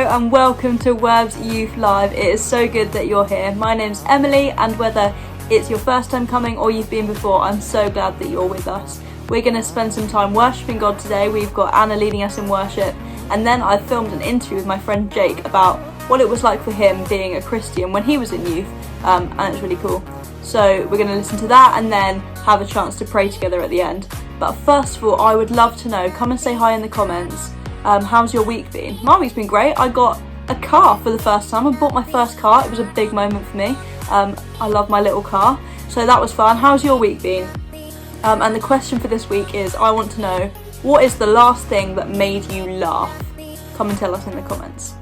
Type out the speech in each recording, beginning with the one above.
and welcome to Werb's Youth Live. It is so good that you're here. My name's Emily, and whether it's your first time coming or you've been before, I'm so glad that you're with us. We're going to spend some time worshipping God today. We've got Anna leading us in worship, and then I filmed an interview with my friend Jake about what it was like for him being a Christian when he was in youth, and it's really cool. So we're going to listen to that and then have a chance to pray together at the end. But first of all, I would love to know, come and say hi in the comments. How's your week been? My week's been great. I got a car for the first time. I bought my first car. It was a big moment for me. I love my little car. So that was fun. How's your week been? And the question for this week is, I want to know, what is the last thing that made you laugh? Come and tell us in the comments.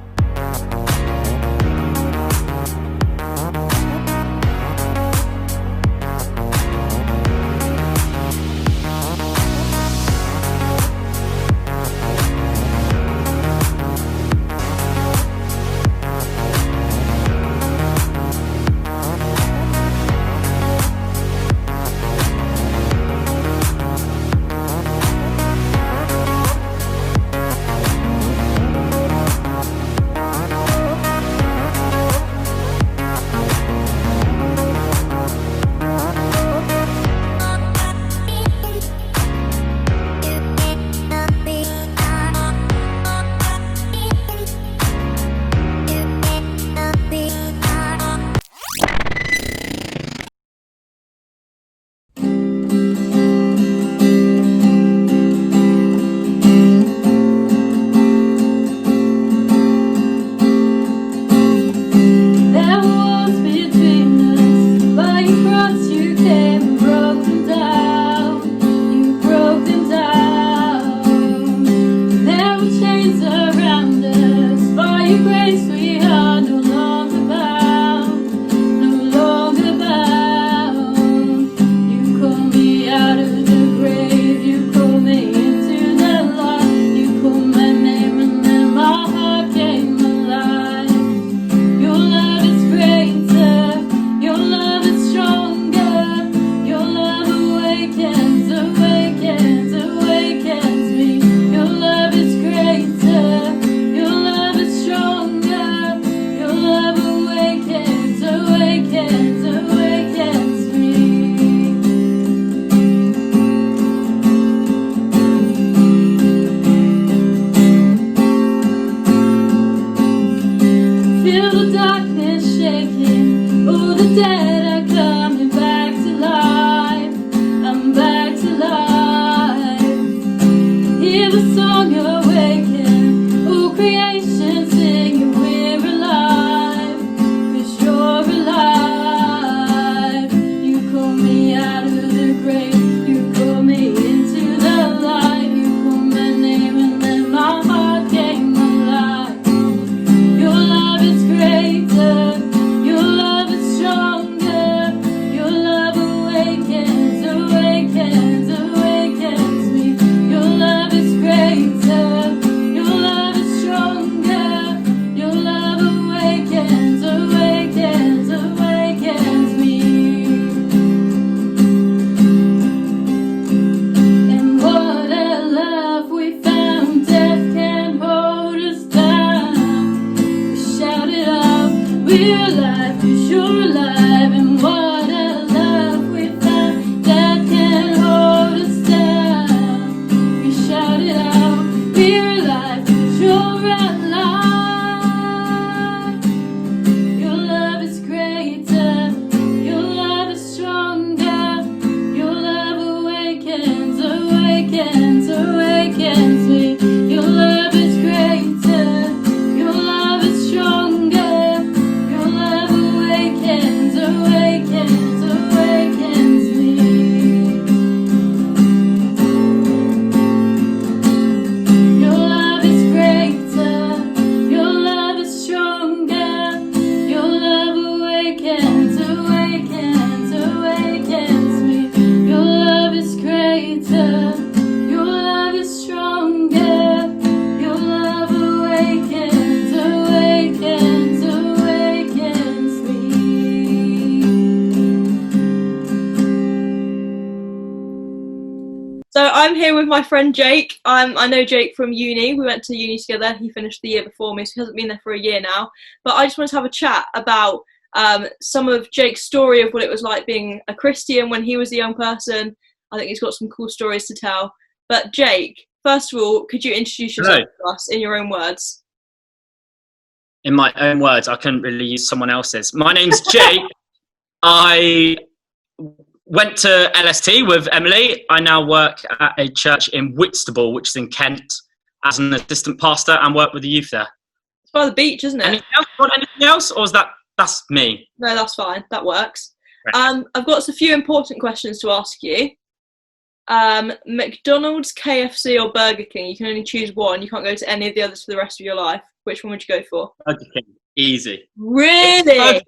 Your love is stronger, your love awakens. I'm here with my friend Jake. I know Jake from uni. We went to uni together. He finished the year before me, so he hasn't been there for a year now. But I just wanted to have a chat about some of Jake's story of what it was like being a Christian when he was a young person. I think he's got some cool stories to tell. But Jake, first of all, could you introduce yourself to us in your own words? In my own words, I couldn't really use someone else's. My name's Jake. I went to LST with Emily. I now work at a church in Whitstable, which is in Kent, as an assistant pastor and work with the youth there. It's by the beach, isn't it? Anything else? Or is that's me? No, that's fine. That works. Right. I've got a few important questions to ask you. McDonald's, KFC or Burger King? You can only choose one. You can't go to any of the others for the rest of your life. Which one would you go for? Burger King. Easy. Really?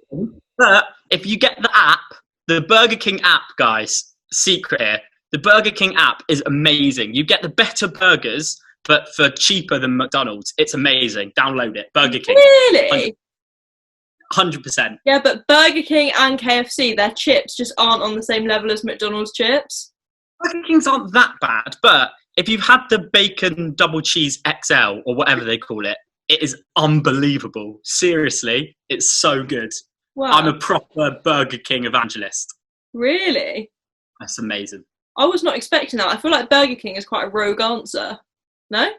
But if you get the app, the Burger King app, guys, secret here, the Burger King app is amazing. You get the better burgers, but for cheaper than McDonald's. It's amazing. Download it. Burger King. Really? 100%. Yeah, but Burger King and KFC, their chips just aren't on the same level as McDonald's chips. Burger Kings aren't that bad, but if you've had the bacon double cheese XL or whatever they call it, it is unbelievable. Seriously, it's so good. Wow. I'm a proper Burger King evangelist. Really? That's amazing. I was not expecting that. I feel like Burger King is quite a rogue answer. No?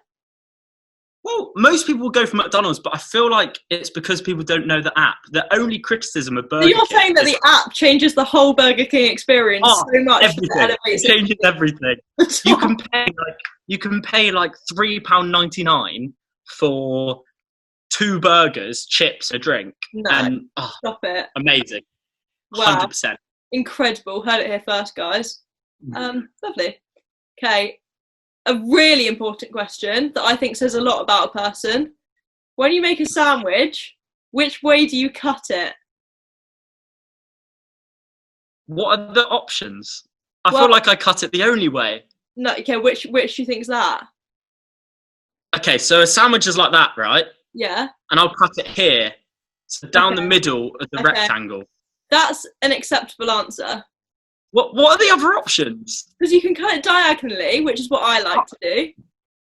Well, most people will go for McDonald's, but I feel like it's because people don't know the app. The only criticism of Burger So you're King saying that the app changes the whole Burger King experience so much? Everything. It changes everything. You can pay like £3.99 for 2 burgers, chips, a drink. No, and stop it. Amazing. Wow. 100%. Incredible. Heard it here first, guys. Lovely. Okay. A really important question that I think says a lot about a person. When you make a sandwich, which way do you cut it? What are the options? I feel like I cut it the only way. No, okay, which do you think's that? Okay, so a sandwich is like that, right? Yeah. And I'll cut it here. So down the middle of the rectangle. That's an acceptable answer. What are the other options? Because you can cut it diagonally, which is what I like to do.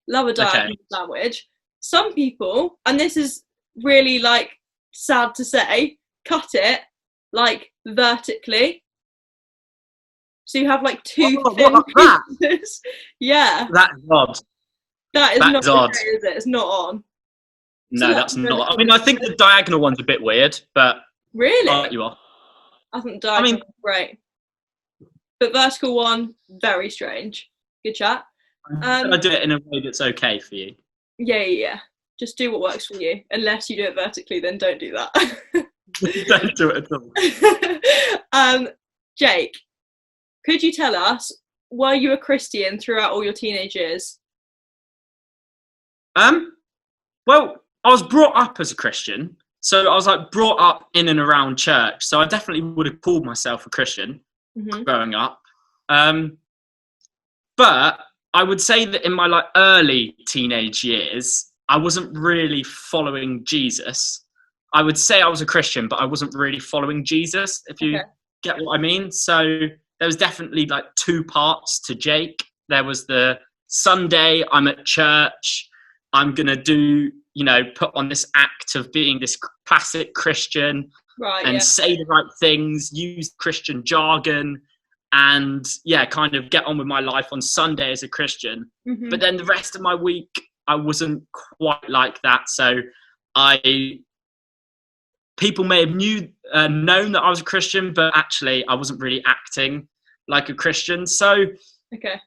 Love a diagonal sandwich. Some people, and this is really like sad to say, cut it like vertically. So you have like 2 thin pieces. Yeah. That's odd. That is not odd, is it? It's not on. No, that's not. I mean, I think the diagonal one's a bit weird, but really, I'll let you off. I think diagonal is great, but vertical one, very strange. Good chat. I do it in a way that's okay for you. Yeah. Just do what works for you. Unless you do it vertically, then don't do that. Don't do it at all. Jake, could you tell us, were you a Christian throughout all your teenage years? Well, I was brought up as a Christian, so I was like brought up in and around church. So I definitely would have called myself a Christian growing up. But I would say that in my like early teenage years, I wasn't really following Jesus. I would say I was a Christian, but I wasn't really following Jesus, if you get what I mean. So there was definitely like 2 parts to Jake. There was the Sunday, I'm at church, I'm going to do, put on this act of being this classic Christian and say the right things, use Christian jargon, and kind of get on with my life on Sunday as a Christian. But then the rest of my week, I wasn't quite like that. So people may have known that I was a Christian, but actually I wasn't really acting like a Christian. So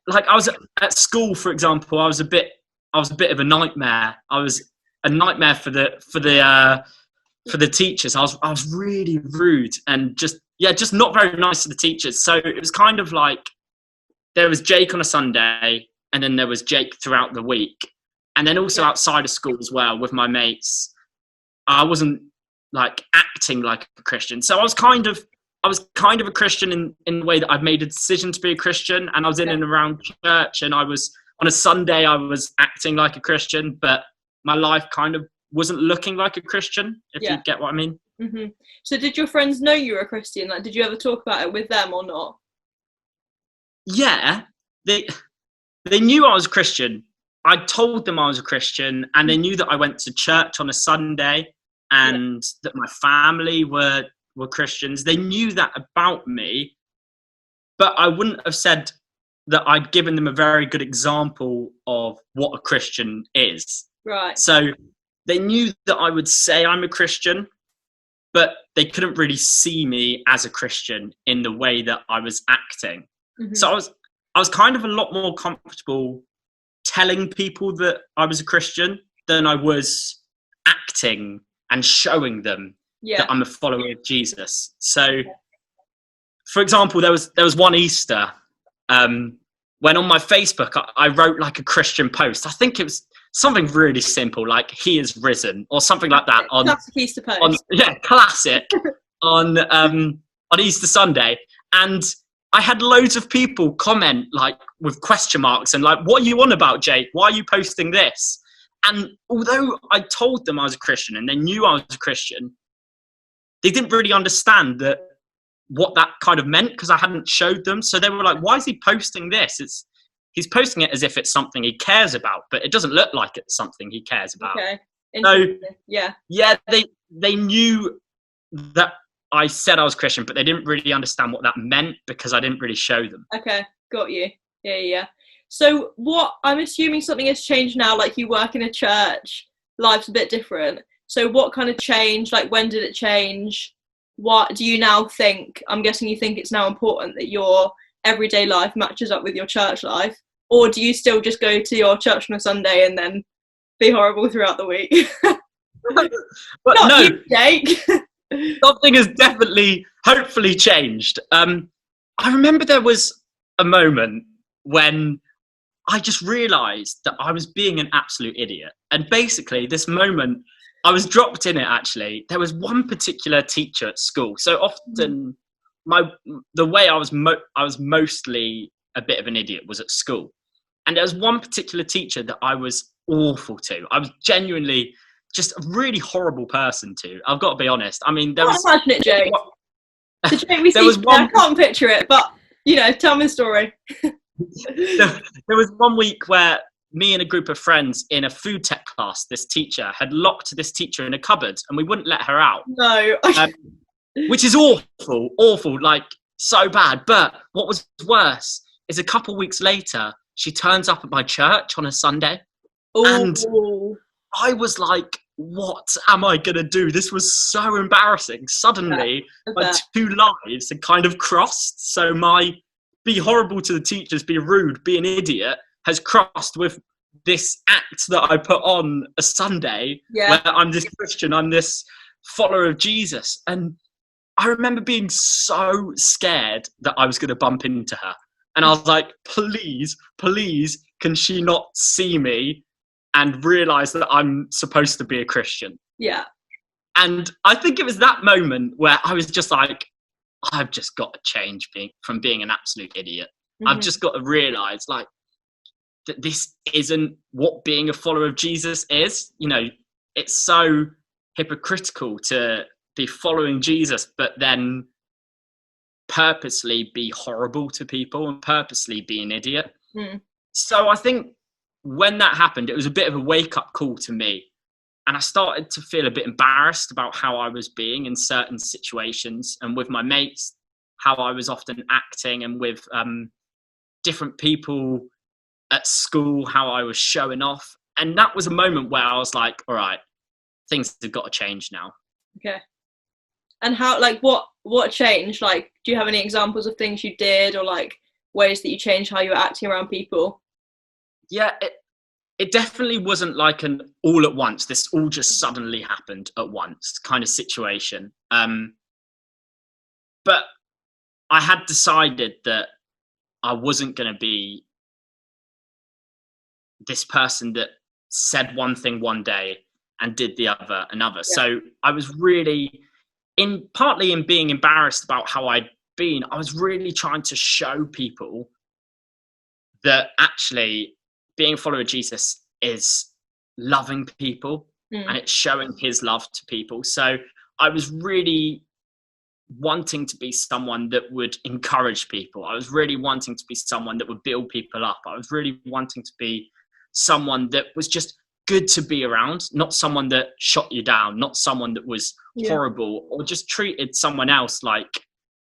like I was at school, for example, I was a bit of a nightmare. I was a nightmare for the teachers. I was really rude and just not very nice to the teachers. So it was kind of like there was Jake on a Sunday, and then there was Jake throughout the week, and then also outside of school as well with my mates. I wasn't like acting like a Christian. So I was kind of a Christian in the way that I've made a decision to be a Christian, and I was in and around church, and I was on a Sunday I was acting like a Christian, but my life kind of wasn't looking like a Christian, if you get what I mean. So did your friends know you were a Christian? Like, did you ever talk about it with them or not? Yeah, they knew I was a Christian. I told them I was a Christian, and they knew that I went to church on a Sunday, and that my family were Christians. They knew that about me, but I wouldn't have said that I'd given them a very good example of what a Christian is. Right. So they knew that I would say I'm a Christian, but they couldn't really see me as a Christian in the way that I was acting. Mm-hmm. So I was kind of a lot more comfortable telling people that I was a Christian than I was acting and showing them that I'm a follower of Jesus. So, for example, there was one Easter when on my Facebook I wrote like a Christian post. I think it was something really simple, like "He is risen" or something like that. Classic Easter post. Classic on Easter Sunday, and I had loads of people comment like with question marks and like, "What are you on about, Jake? Why are you posting this?" And although I told them I was a Christian and they knew I was a Christian, they didn't really understand what that kind of meant because I hadn't showed them. So they were like, "Why is he posting this? He's posting it as if it's something he cares about, but it doesn't look like it's something he cares about." Okay. So they knew that I said I was Christian, but they didn't really understand what that meant because I didn't really show them. Okay, got you. Yeah. So I'm assuming something has changed now, like you work in a church, life's a bit different. So what kind of changed? Like when did it change? What do you now think? I'm guessing you think it's now important that your everyday life matches up with your church life, or do you still just go to your church on a Sunday and then be horrible throughout the week? But Not no, you, Jake. Something has definitely, hopefully, changed. I remember there was a moment when I just realised that I was being an absolute idiot, and basically, this moment I was dropped in it. Actually, there was one particular teacher at school. So often, the way I was mostly a bit of an idiot was at school, and there was one particular teacher that I was awful to. I was genuinely just a really horrible person to. I've got to be honest. I mean, there was. I can't imagine it, Jake. There was one. I can't picture it, but tell me the story. There was one week where me and a group of friends in a food tech class, this teacher had locked this teacher in a cupboard, and we wouldn't let her out. No. Which is awful, like so bad. But what was worse is a couple weeks later, she turns up at my church on a Sunday. Ooh. And I was like, what am I going to do? This was so embarrassing. Suddenly, my two lives had kind of crossed. So my be horrible to the teachers, be rude, be an idiot has crossed with this act that I put on a Sunday where I'm this Christian, I'm this follower of Jesus. And I remember being so scared that I was going to bump into her. And I was like, please, can she not see me and realise that I'm supposed to be a Christian? Yeah. And I think it was that moment where I was just like, I've just got to change from being an absolute idiot. Mm-hmm. I've just got to realise like that this isn't what being a follower of Jesus is. It's so hypocritical to be following Jesus, but then purposely be horrible to people and purposely be an idiot. Mm. So I think when that happened, it was a bit of a wake-up call to me. And I started to feel a bit embarrassed about how I was being in certain situations, and with my mates, how I was often acting, and with different people at school, how I was showing off. And that was a moment where I was like, all right, things have got to change now. Okay. And how, like, what changed? Like, do you have any examples of things you did, or like ways that you changed how you were acting around people? Yeah, it definitely wasn't like an all at once, this all just suddenly happened at once kind of situation. But I had decided that I wasn't going to be this person that said one thing one day and did the other another. Yeah. So I was really, partly in being embarrassed about how I'd been, I was really trying to show people that actually being a follower of Jesus is loving people and it's showing his love to people. So I was really wanting to be someone that would encourage people. I was really wanting to be someone that would build people up. I was really wanting to be someone that was just good to be around, not someone that shot you down, not someone that was horrible or just treated someone else like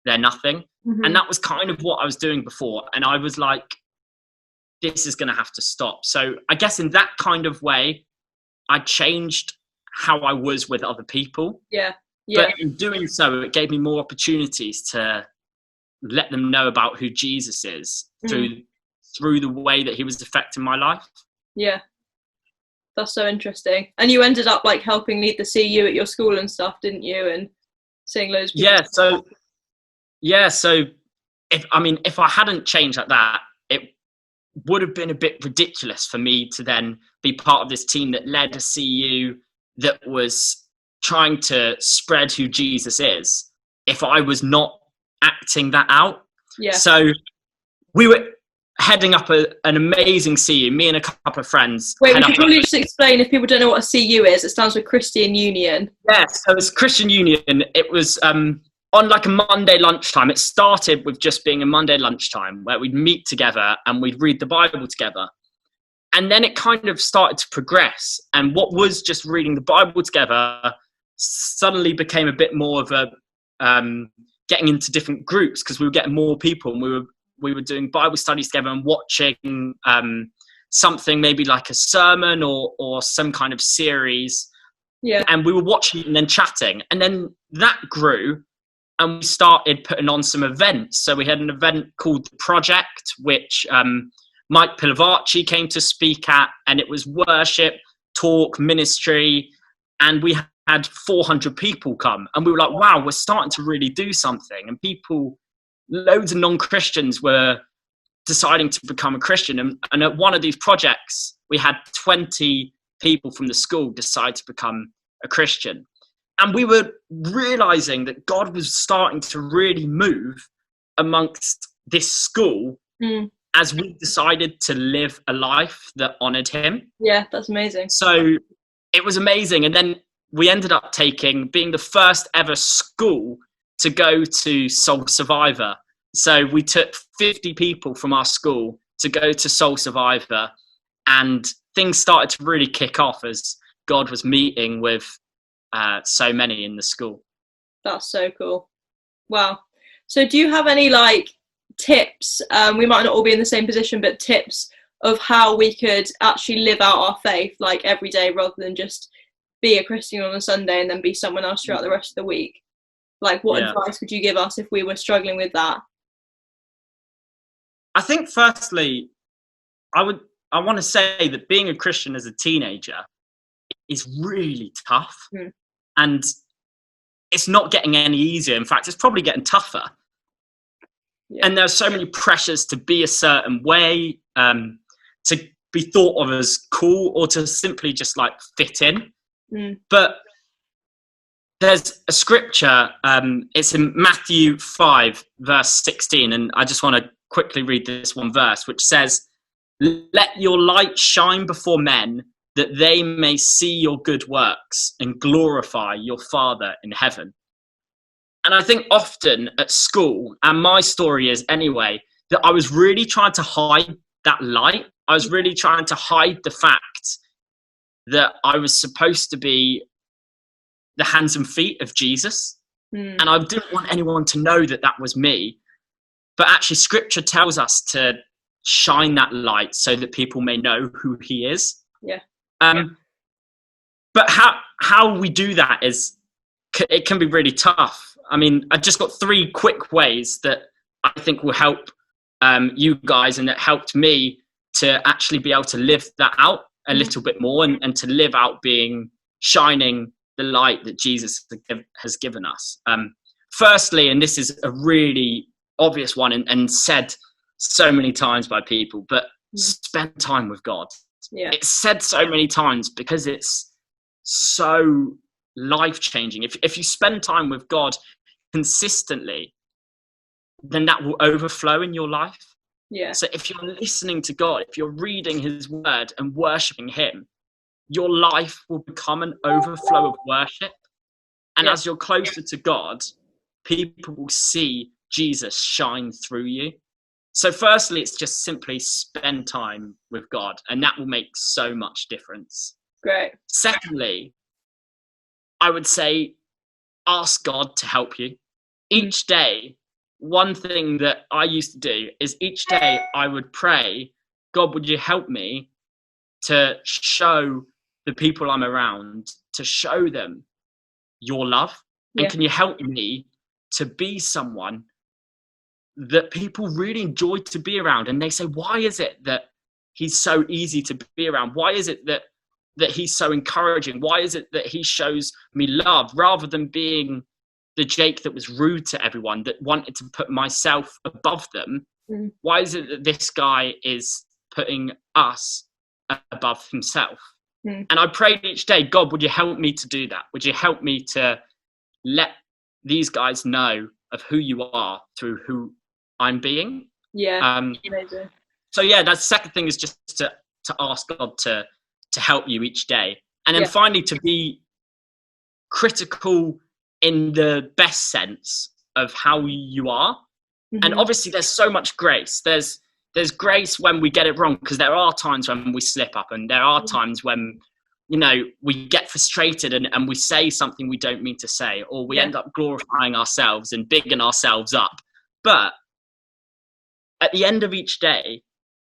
they're nothing. And that was kind of what I was doing before. And I was like, this is going to have to stop. So I guess in that kind of way, I changed how I was with other people. But in doing so, it gave me more opportunities to let them know about who Jesus is through the way that he was affecting my life. Yeah. That's so interesting. And you ended up like helping lead the CU at your school and stuff, didn't you? And seeing loads of people. So if I hadn't changed like that, it would have been a bit ridiculous for me to then be part of this team that led a CU that was trying to spread who Jesus is if I was not acting that out. So we were heading up an amazing CU, me and a couple of friends. Wait, we should probably just explain, if people don't know what a CU is, it stands for Christian Union. So it's Christian Union. It was on like a Monday lunchtime. It started with just being a Monday lunchtime where we'd meet together and we'd read the Bible together. And then it kind of started to progress. And what was just reading the Bible together suddenly became a bit more of a getting into different groups, because we were getting more people and we were doing Bible studies together and watching something, maybe like a sermon or some kind of series. And we were watching and then chatting. And then that grew and we started putting on some events. So we had an event called The Project, which Mike Pilavacci came to speak at, and it was worship, talk, ministry, and we had 400 people come. And we were like, wow, we're starting to really do something. And people, loads of non-Christians were deciding to become a Christian. And at one of these projects, we had 20 people from the school decide to become a Christian. And we were realizing that God was starting to really move amongst this school as we decided to live a life that honored him. Yeah, that's amazing. So it was amazing. And then we ended up being the first ever school to go to Soul Survivor. So we took 50 people from our school to go to Soul Survivor, and things started to really kick off as God was meeting with so many in the school. That's so cool. Wow. So do you have any like tips? We might not all be in the same position, but tips of how we could actually live out our faith like every day, rather than just be a Christian on a Sunday and then be someone else throughout the rest of the week? Like, what advice would you give us if we were struggling with that? I think firstly, I want to say that being a Christian as a teenager is really tough. And it's not getting any easier. In fact, it's probably getting tougher. And there's so many pressures to be a certain way, to be thought of as cool, or to simply just like fit in. But there's a scripture, it's in Matthew 5 verse 16, and I just want to quickly read this one verse, which says, "Let your light shine before men, that they may see your good works and glorify your Father in heaven." And I think often at school, and my story is anyway, that I was really trying to hide that light. I was really trying to hide the fact that I was supposed to be the hands and feet of Jesus. And I didn't want anyone to know that that was me. But actually scripture tells us to shine that light so that people may know who he is. But how we do that it can be really tough. I mean, I just got 3 quick ways that I think will help you guys, and that helped me to actually be able to live that out a little bit more, and to live out shining the light that Jesus has given us. Firstly, and this is a really obvious one and said so many times by people, but spend time with God. It's said so many times because it's so life-changing. If you spend time with God consistently, then that will overflow in your life. So if you're listening to God, if you're reading his word and worshiping him, your life will become an overflow of worship. And as you're closer to God, people will see Jesus shine through you. So firstly, it's just simply spend time with God, and that will make so much difference. Great. Secondly, I would say ask God to help you. Each day, one thing that I used to do is each day I would pray, God, would you help me to show the people I'm around, to show them your love? And can you help me to be someone that people really enjoy to be around? And they say, why is it that he's so easy to be around? Why is it that he's so encouraging? Why is it that he shows me love rather than being the Jake that was rude to everyone, that wanted to put myself above them? Why is it that this guy is putting us above himself? And I prayed each day, God, would you help me to do that? Would you help me to let these guys know of who you are through who I'm being? Amazing. So yeah, that's the second thing, is just to ask God to help you each day. And then finally, to be critical in the best sense of how you are. And obviously there's so much grace. There's grace when we get it wrong, because there are times when we slip up, and there are times when, you know, we get frustrated and we say something we don't mean to say, or we end up glorifying ourselves and bigging ourselves up. But at the end of each day,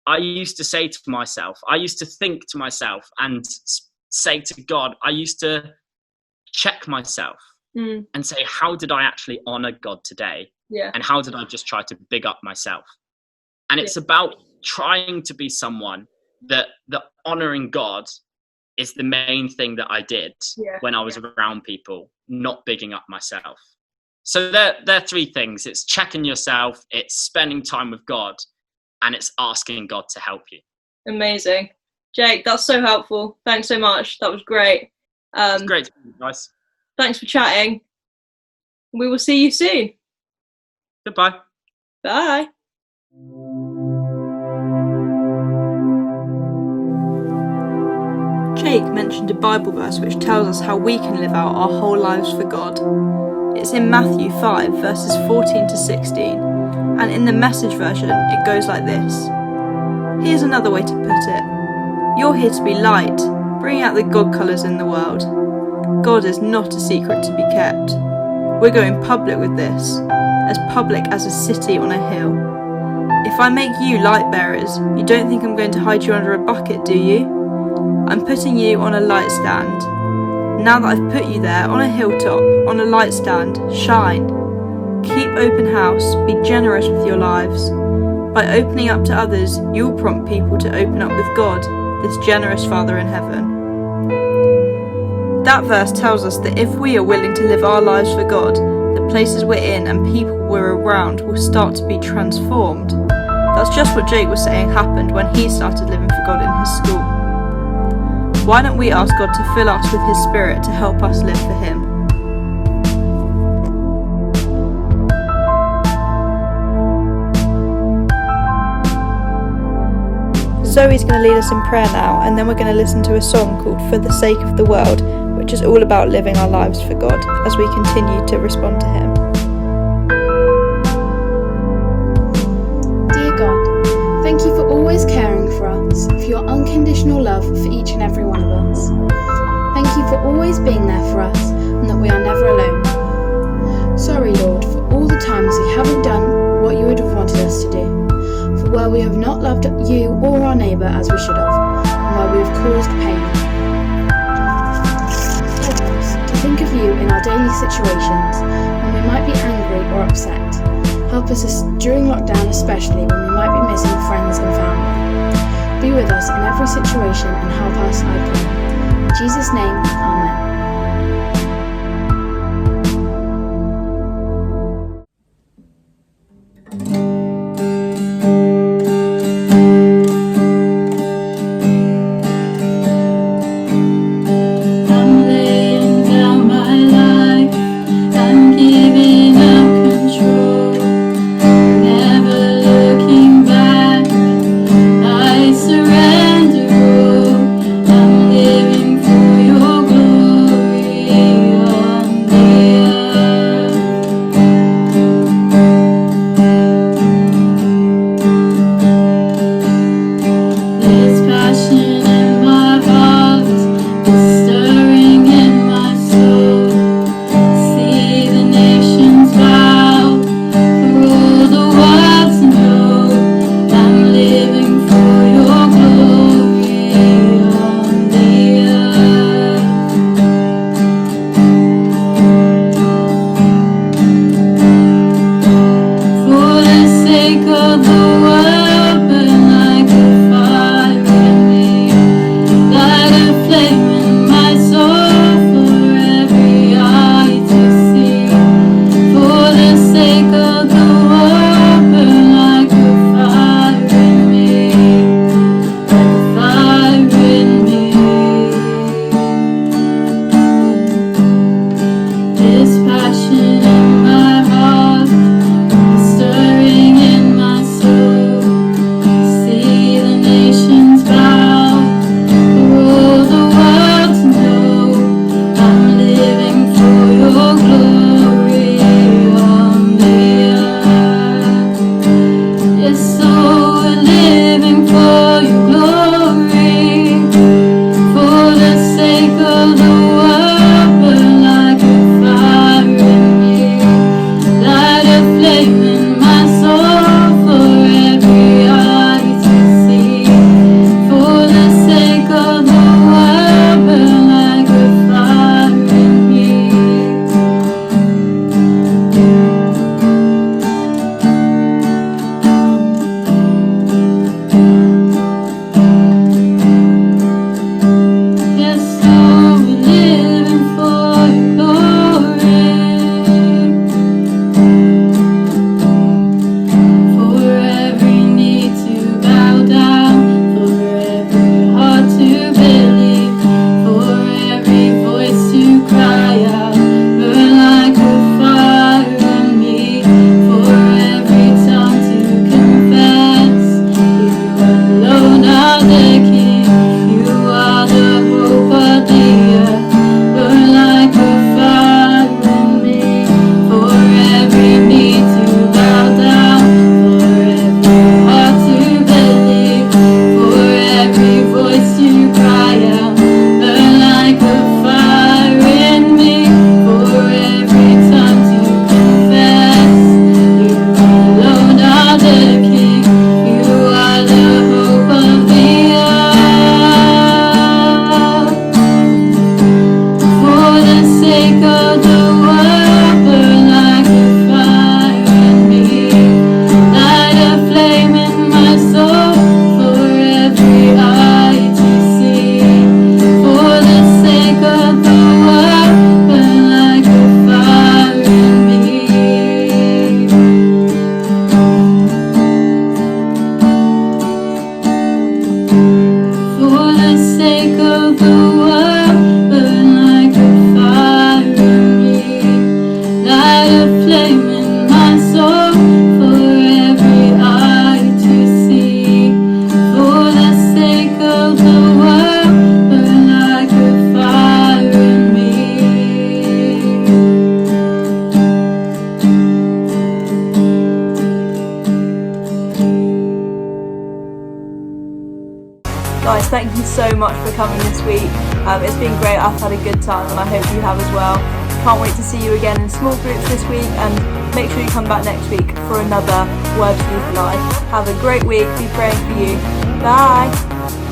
I used to say to myself, I used to think to myself and say to God, I used to check myself and say, how did I actually honor God today? And how did I just try to big up myself? And it's about trying to be someone that honoring God is the main thing that I did when I was around people, not bigging up myself. So they're three things. It's checking yourself, it's spending time with God, and it's asking God to help you. Amazing. Jake, that's so helpful. Thanks so much. That was great. It's great to meet you guys. Thanks for chatting. We will see you soon. Goodbye. Bye. Jake mentioned a Bible verse which tells us how we can live out our whole lives for God. It's in Matthew 5, verses 14 to 16, and in the Message version it goes like this. Here's another way to put it. You're here to be light, bring out the God colours in the world. God is not a secret to be kept. We're going public with this, as public as a city on a hill. If I make you light bearers, you don't think I'm going to hide you under a bucket, do you? I'm putting you on a light stand. Now that I've put you there on a hilltop, on a light stand, shine. Keep open house, be generous with your lives. By opening up to others, you'll prompt people to open up with God, this generous Father in heaven. That verse tells us that if we are willing to live our lives for God, the places we're in and people we're around will start to be transformed. That's just what Jake was saying happened when he started living for God in his school. Why don't we ask God to fill us with His Spirit to help us live for Him? Zoe's going to lead us in prayer now, and then we're going to listen to a song called For the Sake of the World, which is all about living our lives for God as we continue to respond to Him. Dear God, thank you for always caring for us, for your unconditional love for each and every one of us. Thank you for always being there for us and that we are never alone. Sorry, Lord, for all the times we haven't done what you would have wanted us to do, for where we have not loved you or our neighbour as we should have, and where we have caused pain. Help us to think of you in our daily situations when we might be angry or upset. Help us during lockdown, especially when we might be missing friends and family. Be with us in every situation and help us, I pray. In Jesus' name, Amen. I'm laying down my life, I'm giving up control, never looking back, I surrender all, I'm living for your glory. thank you so much for coming this week. It's been great, I've had a good time and I hope you have as well. Can't wait to see you again in small groups this week, and make sure you come back next week for another Werb's Youth Live. Have a great week, be praying for you. Bye!